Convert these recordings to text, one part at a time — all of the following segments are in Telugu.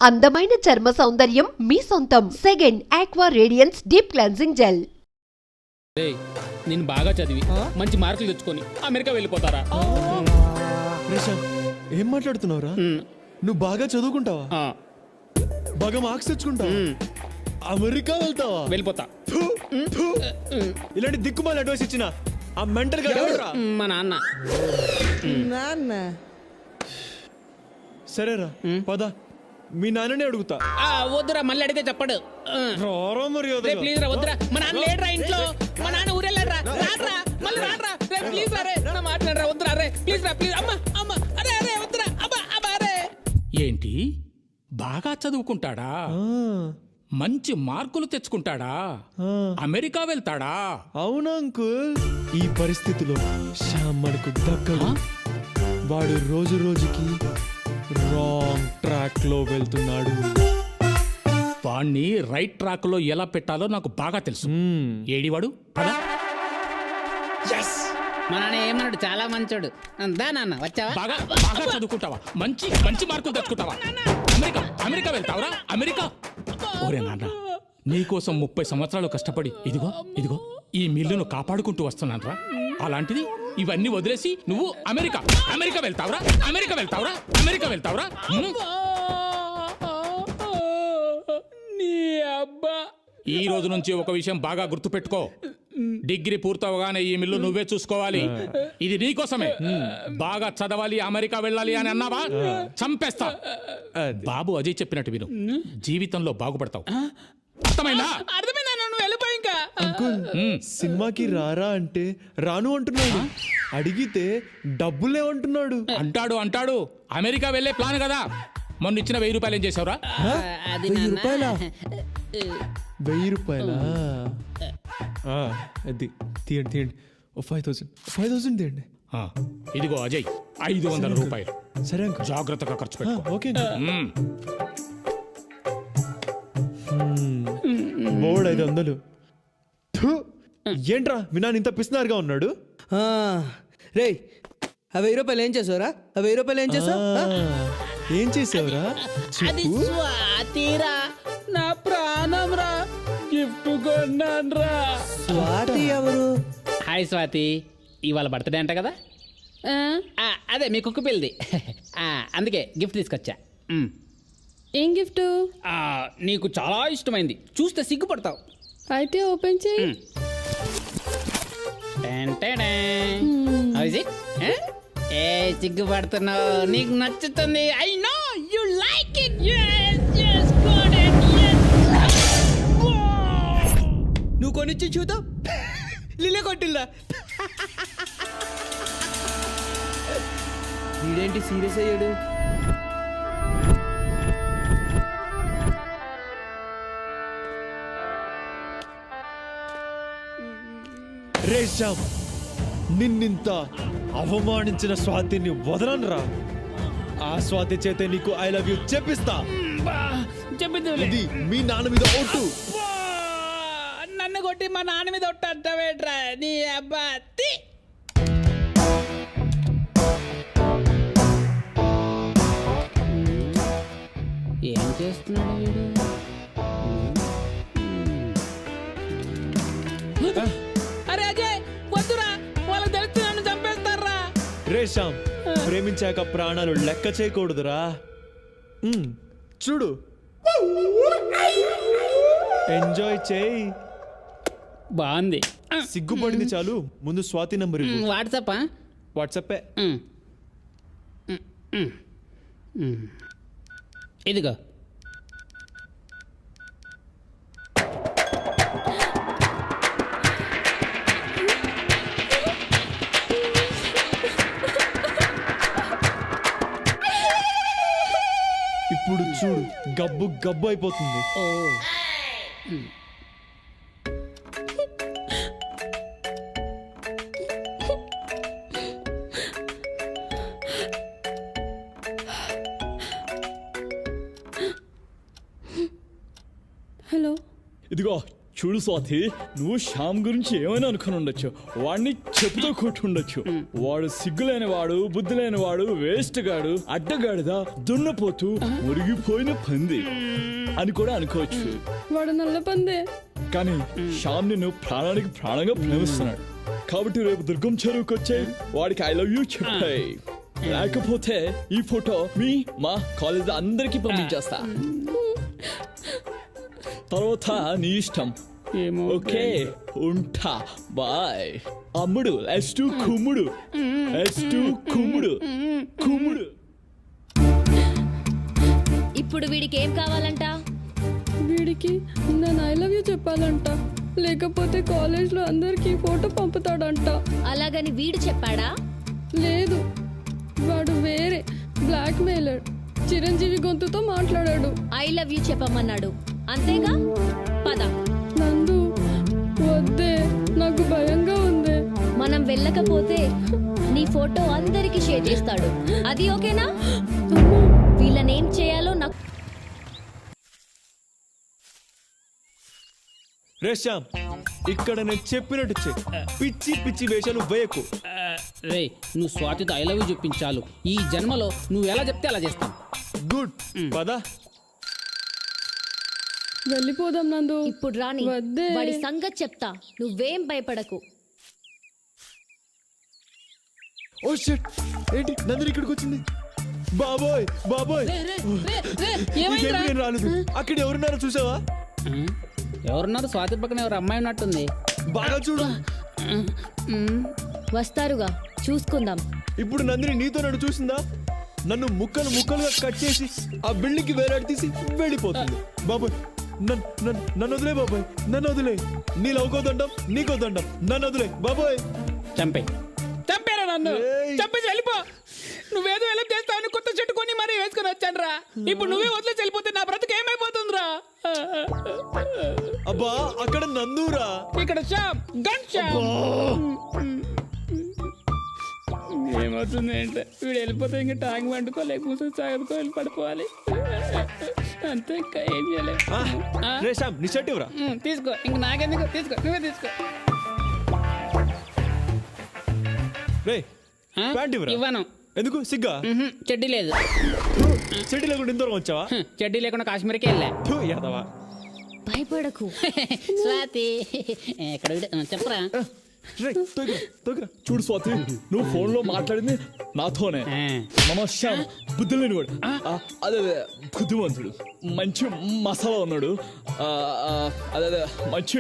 అందమైన చర్మ సౌందర్యం మీ సొంతం. Second aqua radiance deep cleansing gel. నేను బాగా చదివి మంచి మార్కులు తెచ్చుకొని అమెరికా వెళ్ళిపోతారా? ఏం మాట్లాడుతున్నావురా? నువ్వు బాగా చదువుకుంటావా? బాగా మార్క్స్ తెచ్చుకుంటావా? అమెరికా వెళ్తావా? వెళ్ళిపోతా. ఇలాంటి దిక్కుమాల అడ్వైస్ ఇచ్చిన ఆ మెంటల్ గా మా నాన్న. సరేరా పద, మీ నాన్ననే అడుగుతా. వద్దురా, మళ్ళీ అడిగితే చెప్పడు. ప్లీజ్ రా, వద్దురా. మా నాన్న లేడరా ఇంట్లో. మా నాన్న ఊరెళ్ళారా? రాడ్రా, మళ్ళీ రాడ్రా. ప్లీజ్ రా, రే మాట్లాడరా. వద్దురా రే, ప్లీజ్ రా, ప్లీజ్. అమ్మా అమ్మా, అరే అరే వద్దురా. అబ్బా అబ్బా అరే. ఏంటి బాగా చదువుకుంటాడా? మంచి మార్కులు తెచ్చుకుంటాడా? అమెరికా వెళ్తాడా? అవునా అంకుల్? ఈ పరిస్థితిలో శ్యామ్ మనకు దక్కడు. వాడు రోజు రోజుకి రాంగ్ ట్రాక్ లో వెళ్తున్నాడు. వాణ్ణి రైట్ ట్రాక్ లో ఎలా పెట్టాలో నాకు బాగా తెలుసు. ఏడివాడు పద. మా నాన్న ఏమన్నాడు? చాలా మంచోడు. దా నాన్న, వచ్చావా? బాగా బాగా చదువుకుంటావా? మంచి మంచి మార్కులు తెచ్చుకుంటావా? అమెరికా అమెరికా వెళ్తావరా? అమెరికా? ఓరే నాన్న, నీకోసం 30 సంవత్సరాలు కష్టపడి ఇదిగో ఇదిగో ఈ మిల్లును కాపాడుకుంటూ వస్తున్నానరా. అలాంటిది ఇవన్నీ వదిలేసి నువ్వు అమెరికా అమెరికా వెళ్తావరా? అమెరికా వెళ్తావరా? అమెరికా వెళ్తావరా? నీ అబ్బా. ఈ రోజు నుంచి ఒక విషయం బాగా గుర్తుపెట్టుకో. డిగ్రీ పూర్తవగానే ఈ మిల్లు నువ్వే చూసుకోవాలి. ఇది నీకోసమే. బాగా చదవాలి, అమెరికా వెళ్ళాలి అని అన్నావా చంపేస్తా. బాబు అజయ్ చెప్పినట్టు విను, జీవితంలో బాగుపడతావు. అర్థమైందా? అర్థమైందా? నువ్వు వెళ్ళిపోయి. ఇంకా అంకుల్ సినిమాకి రారా అంటే రాను అంటున్నాడు. అడిగితే డబ్బులేమంటున్నాడు. అంటాడు అంటాడు. అమెరికా వెళ్ళే ప్లాన్ కదా. మొన్న ఇచ్చిన 1000 రూపాయలు ఏం చేసావురా? 1000 రూపాయలా? 1000 రూపాయలా? అది తీయండి తీయండి. 5000 తీయండి. ఇదిగో అజయ్, 500 రూపాయలు. సరే అంకుల్, జాగ్రత్తగా ఖర్చు పెట్టు. ఓకే. బోర్డు 500. ఏంట్రా మీ నాన్న ఇంత పిసినారుగా ఉన్నాడు? రే, 1000 రూపాయలు ఏం చేసావురా? 1000 రూపాయలు ఏం చేసావు? ఏం చేసావురా? అది స్వాతిరా, నా ప్రాణం రా. గిఫ్ట్ కొన్నాన్రా. స్వాతి ఎవరు? హాయ్ స్వాతి, ఇవాళ బర్త్డే అంట కదా? అదే మీ కుక్క పిల్లది. అందుకే గిఫ్ట్ తీసుకొచ్చా. ఏం గిఫ్ట్? నీకు చాలా ఇష్టమైంది, చూస్తే సిగ్గుపడతావు. అయితే ఓపెన్ చేయి. ఏ సిగ్గుపడుతున్నావు? నీకు నచ్చుతుంది. I know you like it. నువ్వు కొనిచ్చి చూద్దాం. లిల్లే కొట్టిల్లా. వీడేంటి సీరియస్ అయ్యాడు? రే శ్యామ్, నిన్నింత అవమానించిన స్వాతిని వదలనురా. ఆ స్వాతి చేతే నీకు ఐ లవ్ యూ చెప్పిస్తా. ఇది మీ నాన్న మీద ఒట్టు. నన్ను కొట్టి మా నాన్న మీద ఒట్టు అంటావేట్రా? నీ అబ్బా. ఏం చేస్తున్నాడు వీడు? అరే అజయ్, వద్దురా, వాళ్ళకి తెలిసి నన్ను చంపేస్తారా. రే శ్యామ్, ప్రేమించాక ప్రాణాలు లెక్క చేయకూడదురా. చూడు, ఎంజాయ్ చేయి. బాగుంది. సిగ్గుపడింది చాలు, ముందు స్వాతి నంబర్ ఇవ్వు. వాట్సాపా? వాట్సాపే. ఇదిగో. ఇప్పుడు చూడు, గబ్బు గబ్బు అయిపోతుంది. హలో. ఇదిగో చూడు స్వాతి, నువ్వు శ్యామ్ గురించి ఏమైనా అనుకుని ఉండొచ్చు, వాడిని చెప్పుతో కొట్టి ఉండొచ్చు. వాడు సిగ్గులేని వాడు, బుద్ధి లేని వాడు, వేస్ట్ గాడు, అడ్డగాడిదా, దున్నపోతూ, మురిగిపోయిన పంది అని కూడా అనుకోవచ్చు. వాడు నల్ల పందే. కానీ శ్యామ్ నిన్ను ప్రాణానికి ప్రాణంగా ప్రేమిస్తున్నాడు. కాబట్టి రేపు దుర్గం చెరువుకి వచ్చే వాడికి ఐ లవ్ యూ చెప్పాయి. లేకపోతే ఈ ఫోటో మా కాలేజ్ అందరికి పంపించేస్తా. తర్వాత నీ ఇష్టం. ఓకే ఉంటా, బాయ్. అమ్ముడు S2 కుమ్ముడు, S2 కుమ్ముడు, కుమ్ముడు. ఇప్పుడు వీడికి ఏం కావాలంట? వీడికి నేను ఐ లవ్ యూ చెప్పాలంట, లేకపోతే కాలేజ్లో అందరికి ఫోటో పంపుతాడంట. అలాగని వీడు చెప్పాడా? లేదు, వాడు వేరే బ్లాక్ మెయిలర్ చిరంజీవి గొంతుతో మాట్లాడాడు. ఐ లవ్ యూ చెప్పమన్నాడు అంతేగా? పద. నందు వద్దే, నాకు భయంగా ఉంది. మనం వెళ్ళకపోతే నీ ఫోటో అందరికి షేర్ చేస్తాడు. అది ఓకేనా? వీళ్ళనేం చేయాలో నాకు. రే శ్యామ్, ఇక్కడ నేను చెప్పినట్టు చెయ్యి. పిచ్చి పిచ్చి వేషాలు వేయకు. రే నువ్వు స్వాతితో ఐ లవ్ యూ చెప్పించాలు. ఈ జన్మలో నువ్వు ఎలా చెప్తే అలా చేస్తాం. గుడ్ పదా. వెళ్ళిపోదాం నందు. ఇప్పుడు రాని వద్దే. వాడి సంగతి చెప్తా, నువ్వేం భయపడకు. ఓ షిట్, ఏంటి నందిని ఇక్కడికి వచ్చింది? బాబోయ్ బాబోయ్, నీకేమీ నేను రాలేదు. అక్కడ ఎవరున్నారో చూసావా? ఎవరున్నారు? స్వాతి పక్కన ఎవరు అమ్మాయి ఉన్నట్టుంది. బాగా చూడు. వస్తారుగా, చూసుకుందాం. ఇప్పుడు నందిని నీతో నన్ను చూసిందా? నన్ను ముక్కలు ముక్కలుగా కట్ చేసి ఆ బిల్డింగ్ కి వేలాడి తీసి వెళ్ళిపోతుంది. బాబోయ్, నన్ను వదిలే బాబోయ్, నన్ను వదిలే. నీ లవ్కోదండం నీకోదండం, నన్ను వదిలే బాబోయ్. చంపేరా నన్ను, ఏయ్. చంపేసి వెళ్ళిపో. నువ్వేదో ఎలా చేస్తావని కొత్త చెట్టు కొని మరీ వేసుకొని వచ్చాను రా. ఇప్పుడు నువ్వే వదిలేసి వెళ్ళిపోతే నా బ్రతుకు ఏమైపోతుందిరా? అబ్బా అక్కడ నందురా. ఇక్కడ శ్యామ్, గన్ శ్యామ్. ఏమవుతుంది అంటే వీడు వెళ్ళిపోతే ఇంకా టాంగ్ వండుకోలేక మూసి సాగుకోవాలి, పడిపోవాలి అంతే. ఇంకా ఏం చేయలేదు. రే శ్యామ్, నీ షర్ట్ ఇవ్వరా. తీసుకో, ఇంక నాకెందుకు, తీసుకో, నువ్వే తీసుకో. రే ప్యాంట్ ఇవ్వరా. ఇవ్వను. ఎందుకు? సిగ్గా? చెడ్డీ లేదు. చెడ్డీ లేకుండా ఇంత దూరం వచ్చావా? చెడ్డీ లేకుండా కాశ్మీర్కి వెళ్ళా. థూ, యాదవా. భయపడకు. స్వాతి ఎక్కడ చెప్పరా? రే తోగిరా, తోగిరా. చూడు స్వాతి, నువ్వు ఫోన్ లో మాట్లాడింది నాతోనే. మన శ్యామ్ బుద్ధి లేనివాడు, అదే బుద్ధిమంతుడు, మంచి మసాలా ఉన్నాడు, అదే మంచి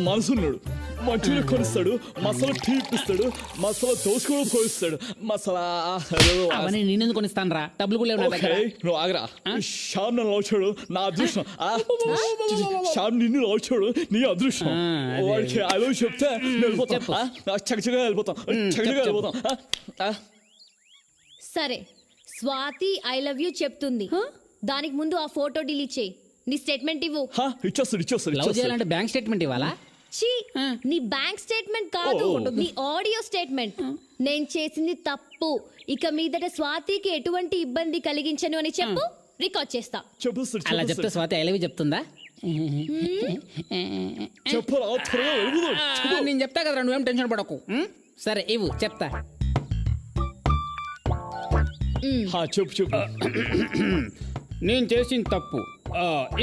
మనసున్నాడు. మంచిగా కొనిస్తాడు, మసాలా టీపిస్తాడు, మసాలా దోశ కూడా పోయిస్తాడు, మసాలా. అవన్నీ నేనెందుకు కొనిస్తాను రా, డబ్బులు కూడా లేవు నా దగ్గర. నువ్వు ఆగరా. శ్యామ్ నన్ను లవ్ నా అదృష్టం. శ్యామ్ నిన్ను లవ్ నీ అదృష్టం. వాడికి ఐ లవ్ చెప్తే వెళ్ళిపోతాం, చక్కగా వెళ్ళిపోతాం, చక్కగా వెళ్ళిపోతాం. సరే, స్వాతి ఐ లవ్ యూ చెప్తుంది. దానికి ముందు ఆ ఫోటో డిలీట్ చేయి. నీ స్టేట్మెంట్ ఇవ్వు. ఇచ్చేస్తాడు. లవ్ చేయాలంటే బ్యాంక్ స్టేట్మెంట్ ఇవ్వాలా? ఛీ, నీ బ్యాంక్ స్టేట్మెంట్ కాదు, నీ ఆడియో స్టేట్మెంట్. నేను చేసింది తప్పు, ఇక మీదట స్వాతికి ఎటువంటి ఇబ్బంది కలిగించను అని చెప్పు, రికార్డ్ చేస్తా. అలా చెప్తే స్వాతి ఐ లవ్ యూ చెప్తుందా? నేను చెప్తా కదరా, నువ్వేం టెన్షన్ పడకు. సరే ఇవ్వు, చెప్తా. చెప్పు. నేను చేసిన తప్పు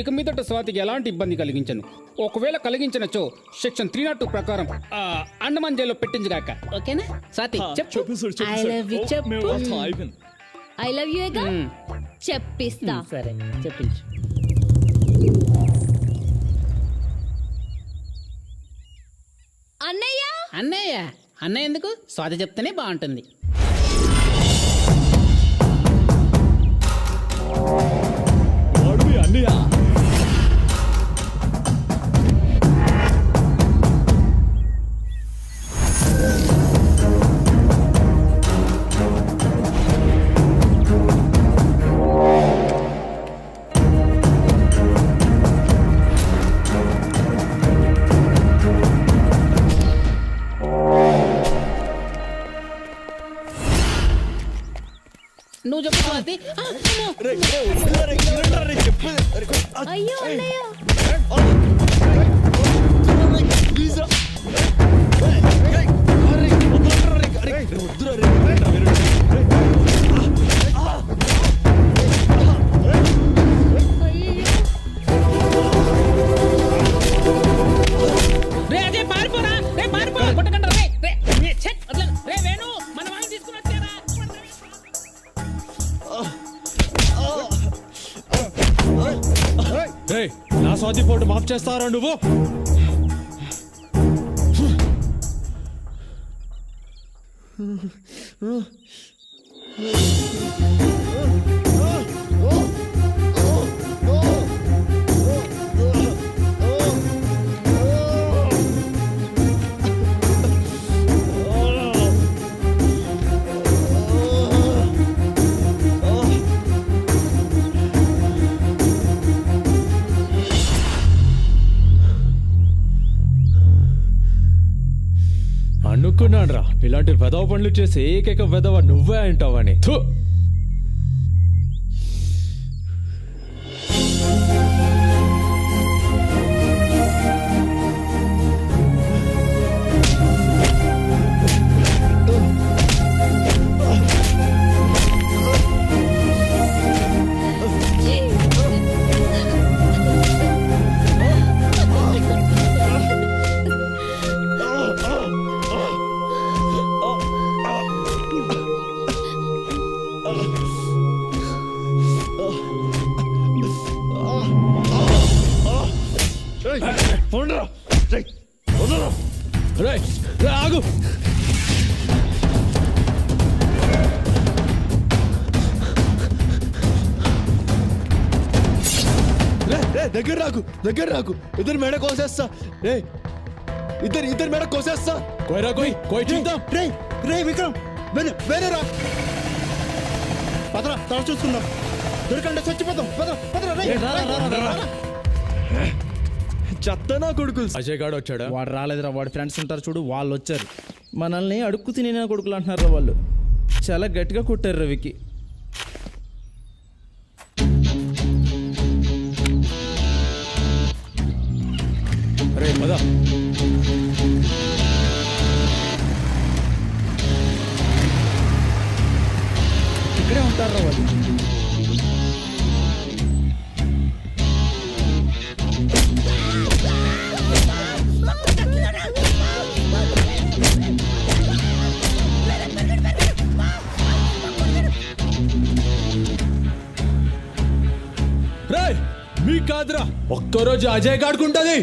ఇక మీదట స్వాతికి ఎలాంటి ఇబ్బంది కలిగించను. ఒకవేళ కలిగించనచో సెక్షన్ 302 ప్రకారం అండమాన్ జైల్లో పెట్టించగాక. ఓకేనా స్వాతి? చెప్పు. ఐ లవ్ యూ చెప్పు. ఐ లవ్ యూ చెప్పిస్తా. సరే చెప్పించు. అన్నయ్య. అన్నయ్య ఎందుకు? స్వాతి చెప్తేనే బాగుంటుంది. అన్నయ్య నువ్వు చెప్పు స్వాతి. అయ్యో అన్నయ్య. రేయ్ నా స్వాతి ఫోటో మాఫ్ చేస్తారా నువ్వు? అనుకున్నాడ్రా ఇలాంటి వెధవ పనులు చేసే ఏకైక వెధవ నువ్వే అంటావని. థు. పోండ్రా. రేయ్, వదలరా. రేయ్, రేయ్, ఆగు. దగ్గర రాకు ఇద్దరు మెడ కోసేస్తా. రే ఇద్దరు మెడ కోసేస్తా. కోయరా కోయ్ చూద్దాం. రే విక్రమ్ వేరేరా పదరా తల చూసుకుందాం. దొరికంటే చచ్చిపోతాం. చెత్త నా కొడుకులు. అజయ్ గాడు వచ్చాడా? వాడు రాలేదురా, వాడి ఫ్రెండ్స్ ఉంటారు చూడు, వాళ్ళు వచ్చారు. మనల్ని అడుక్కు తినే కొడుకులు అంటున్నారా వాళ్ళు. చాలా గట్టిగా కొట్టారు రవికి. రే పద. ఇక్కడే ఉంటారా వాళ్ళు. రేయ్ మీ కాదురా, ఒక్కరోజు అజయ్ గాడుకుంటది.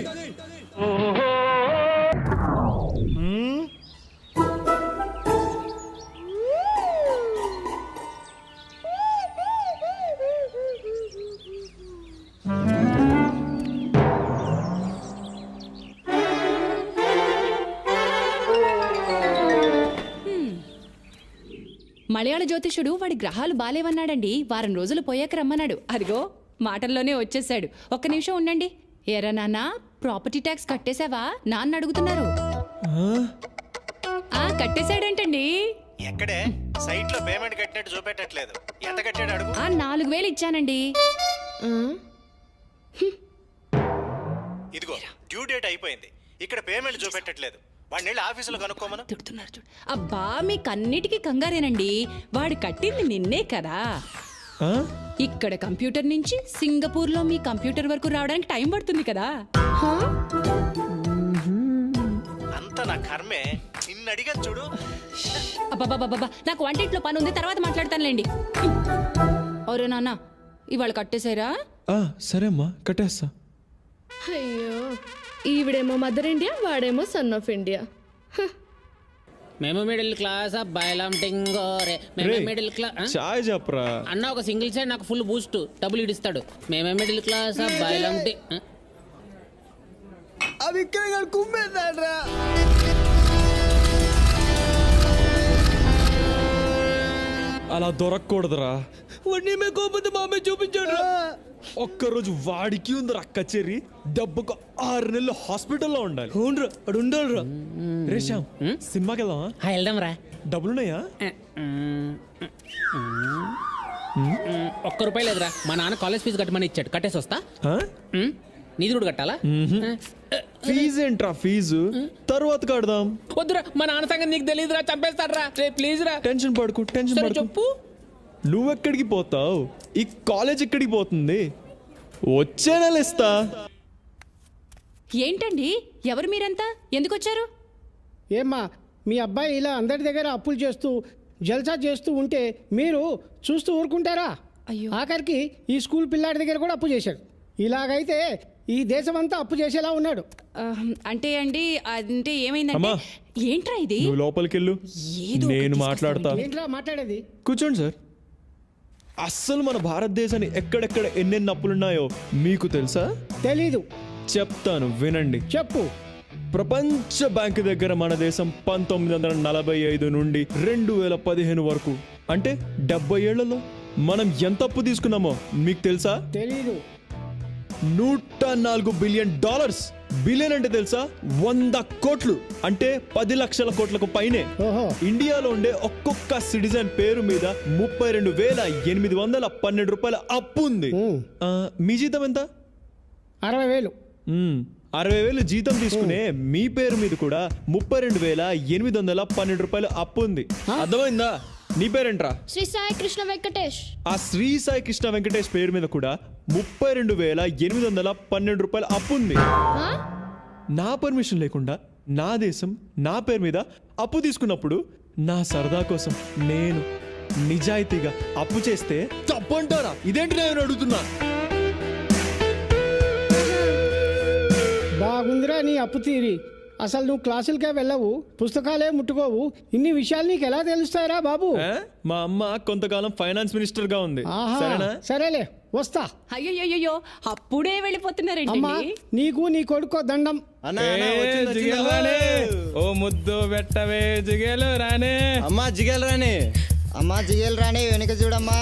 మలయాళ జ్యోతిషుడు వాడి గ్రహాలు బాలేవన్నాడండి. వారం రోజులు పోయాక రమ్మన్నాడు. అదిగో మాటల్లోనే వచ్చేసాడు. ఒక్క నిమిషం ఉండండి. ఎరా నాన్న, ప్రాపర్టీ ట్యాక్స్ కట్టేశావా? నాన్న అడుగుతున్నారు. కట్టేశాడంటండి. ఎక్కడే సైట్ లో పేమెంట్ కట్టినట్టు చూపెట్టట్లేదు. ఎంత కట్టాడు అడుగు. 4,000 ఇచ్చానండి. ఇదిగో డ్యూ డేట్ అయిపోయింది, ఇక్కడ పేమెంట్ చూపెట్టట్లేదు. వాడిని వెళ్ళి ఆఫీసులో కనుక్కోమను. తిడుతున్నారు చూడు. అబ్బా మీకన్నిటికీ కంగారేనండి. వాడు కట్టింది నిన్నే కదా. ఇక్కడ కంప్యూటర్ నుంచి సింగపూర్ లో మీ కంప్యూటర్ వరకు రావడానికి టైం పడుతుంది కదా. అంత నా కర్మే. నిన్ను అడిగాను చూడు. అబ్బాబాబాబా, నాకు వంటింట్లో పని ఉంది, తర్వాత మాట్లాడతానులేండి. ఒరే నాన్న, ఇవాళ కట్టేశారా? సరే అమ్మా, కట్టేస్తా. అయ్యో, ఈవిడేమో మదర్ ఇండియా, వాడేమో సన్ ఆఫ్ ఇండియా. మేము మిడిల్ క్లాస్ బయలం టింగోరే. మేము మిడిల్ క్లాస్. చాయ్ చెప్పరా అన్న ఒక సింగిల్ సైడ్ నాకు ఫుల్ బూస్ట్ డబ్బులు ఇడిస్తాడు. మేమే మిడిల్ క్లాస్ బయలం అవి ఇక్కడ కుమ్మేశాడ్రా. అలా దొరకకూడదురా. వాడిని మేము కోపంతో మామే చూపించాడు. ఒక్కరోజు వాడికి ఉందిరా కచేరి. దెబ్బకు 6 నెలలు హాస్పిటల్లో ఉండాలి. అవునరా, అడు ఉండాలిరా. రే శ్యామ్, సినిమాకి వెళ్దామా? వెళ్దాం రా. డబ్బులున్నాయా? ₹1 లేదురా. మా నాన్న కాలేజ్ ఫీజు కట్టమని ఇచ్చాడు, కట్టేసి వస్తా. నీది కూడా కట్టాలా? ఫీజు ఏంట్రా ఫీజు? తర్వాత కడదాం. వద్దురా, మా నాన్న సంగతి నీకు తెలియదురా, చంపేస్తాడ్రా. రే ప్లీజ్ రా. టెన్షన్ పడుకు. చెప్పు. నువ్వెక్కడికి పోతావు? ఈ కాలేజ్ ఎక్కడికి పోతుంది? వచ్చే నెల ఇస్తా. ఏంటండి, ఎవరు మీరంతా? ఎందుకు వచ్చారు? ఏమ్మా, మీ అబ్బాయి ఇలా అందరి దగ్గర అప్పులు చేస్తూ జల్సా చేస్తూ ఉంటే మీరు చూస్తూ ఊరుకుంటారా? అయ్యో. ఆఖరికి ఈ స్కూల్ పిల్లాడి దగ్గర కూడా అప్పు చేశాడు. ఇలాగైతే ఈ దేశమంతా అప్పు చేసేలా ఉన్నాడు. అంటే అండి అంటే ఏమైందంటే అమ్మా. ఏంట్రా ఇది నువ్వు లోపలికి వెళ్ళు, ఏదో ఒకటి నేను తీసుకొస్తాను. మాట్లాడతా. ఏంట్రా మాట్లాడేది? కూర్చోండి సార్. అస్సలు మన భారతదేశాన్ని ఎక్కడెక్కడ ఎన్నెన్ని అప్పులున్నాయో మీకు తెలుసా? తెలీదు. చెప్తాను వినండి. చెప్పు. ప్రపంచ బ్యాంకు దగ్గర మన దేశం 1945 నుండి 2015 వరకు అంటే 70 ఏళ్లలో మనం ఎంత అప్పు తీసుకున్నామో మీకు తెలుసా? తెలీదు. 104 బిలియన్ డాలర్స్. బిలియన్ అంటే తెలుసా? 100 కోట్లు అంటే 10 లక్షల కోట్లకు పైనే. ఓహో. ఇండియాలో ఉండే ఒక్కొక్క సిటిజన్ పేరు మీద 32,812 రూపాయల అప్పు ఉంది. మీ జీతం ఎంత? 60,000. 60,000 జీతం తీసుకునే మీ పేరు మీద కూడా 32,812 రూపాయలు అప్పు ఉంది. అర్థమైందా? నీ పేరేంట్రా? శ్రీ సాయి కృష్ణ వెంకటేష్. ఆ శ్రీ సాయి కృష్ణ వెంకటేష్ పేరు మీద కూడా 32,812 రూపాయలు అప్పు ఉంది. నా పర్మిషన్ లేకుండా నా దేశం నా పేరు మీద అప్పు తీసుకున్నప్పుడు నా సరదా కోసం నేను నిజాయితీగా అప్పు చేస్తే తప్పంటారా? ఇదేంటి నేను అడుగుతున్నా. బాగుందిరా నీ అప్పు తీరి. అసలు నువ్వు క్లాసులకే వెళ్ళవు, పుస్తకాలే ముట్టుకోవు, ఇన్ని విషయాలు నీకు ఎలా తెలుస్తాయిరా బాబు? మా అమ్మ కొంతకాలం ఫైనాన్స్ మినిస్టర్ గా ఉంది. ఆహా, సరేనా? సరేలే వస్తా. అయ్యో అప్పుడే వెళ్ళిపోతున్నారండి. అమ్మా నీకు నీ కొడుకో దండం. ఓ ముద్దు పెట్టవే జిగేలు రానే. అమ్మా జిగేలు రాని. అమ్మా జిగేలు రాని, వెనుక చూడమ్మా.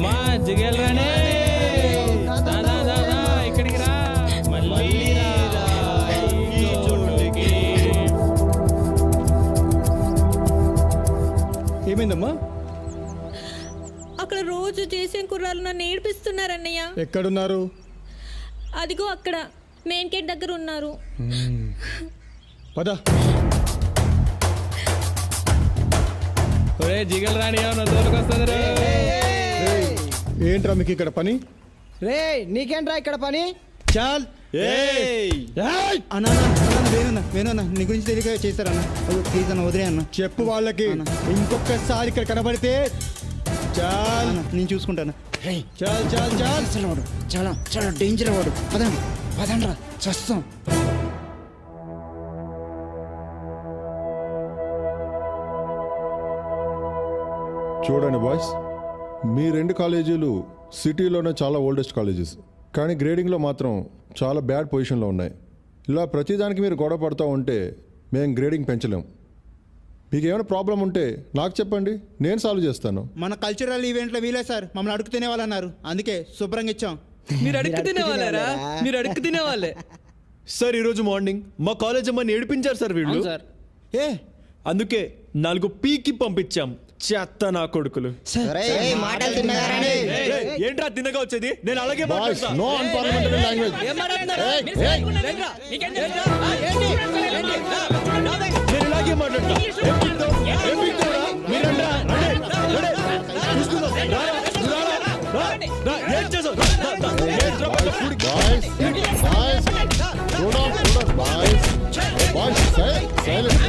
మా జిగేలు రానే. ఇక్కడికి రా. ఏమైందమ్మా? అక్కడ రోజు చేసే కుర్రాలు నన్ను ఏడిపిస్తున్నారన్నయ్య. ఎక్కడున్నారు? అదిగో అక్కడ మెయిన్ గేట్ దగ్గర ఉన్నారు. పద. ఒరే జిగేలు రాని ఏమన్నా దూరకొస్తుంది రే. ఏంట్రా మీకు ఇక్కడ పని? రే నీకేంట్రా ఇక్కడ పని? చాల్. అన్నా వేణన్నా నీ గురించి తెలియక చేస్తారన్నా. ప్లీజ్ అన్న వదిలే అన్న. చెప్పు వాళ్ళకి, ఇంకొకసారి ఇక్కడ కనబడితే చాల్ నేను చూసుకుంటాను. చాల్ చాల్ చాల్. అసలు వాడు చాలా చాలా డేంజర్ వాడు. పదండి పదండ్రా, చస్తాం. చూడండి బాయ్స్, మీ 2 కాలేజీలు సిటీలోనే చాలా ఓల్డెస్ట్ కాలేజెస్, కానీ గ్రేడింగ్లో మాత్రం చాలా బ్యాడ్ పొజిషన్లో ఉన్నాయి. ఇలా ప్రతిదానికి మీరు గొడవ పడుతూ ఉంటే మేము గ్రేడింగ్ పెంచలేం. మీకు ఏమైనా ప్రాబ్లం ఉంటే నాకు చెప్పండి, నేను సాల్వ్ చేస్తాను. మన కల్చరల్ ఈవెంట్లో వీలే సార్ మమ్మల్ని అడుగు తినేవాళ్ళన్నారు, అందుకే శుభ్రంగా ఇచ్చాం. మీరు అడుక్కు తినేవాళ్ళరా? మీరు అడుక్కు తినేవాళ్ళే సార్. ఈరోజు మార్నింగ్ మా కాలేజ్ అమ్మని ఏడిపించారు సార్ వీళ్ళు. ఏ అందుకే 4 పీకి పంపించాం. చెత్త నా కొడుకులు. మాటలు తిన్నగారని. ఏంట్రా తిన్నగా వచ్చేది? నేను అలాగే బాయ్స్, నో అన్పార్లమెంటరీ లాంగ్వేజ్. నేను ఇలాగే మాట్లాడతా. ఏం పీకుతావ్? ఏం పీకుతావురా? మీరండ్రా, రండి, రండి. చూసుకుందాం. రారా, రారా, రా, రా. ఏం చేసావు? ఏంట్రా బాగా పుడి- బాయ్స్, బాయ్స్, చూడండి బాయ్స్, బాయ్స్ సైలెంట్.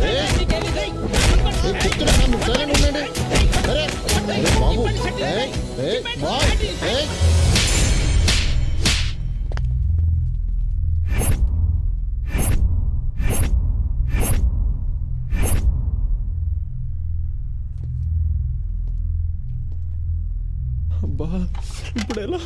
చెప్తున్నా మీరు సైలెంట్ ఉండండి. అరే బాబు, బాయ్. అబ్బా, ఇప్పుడు ఎలా?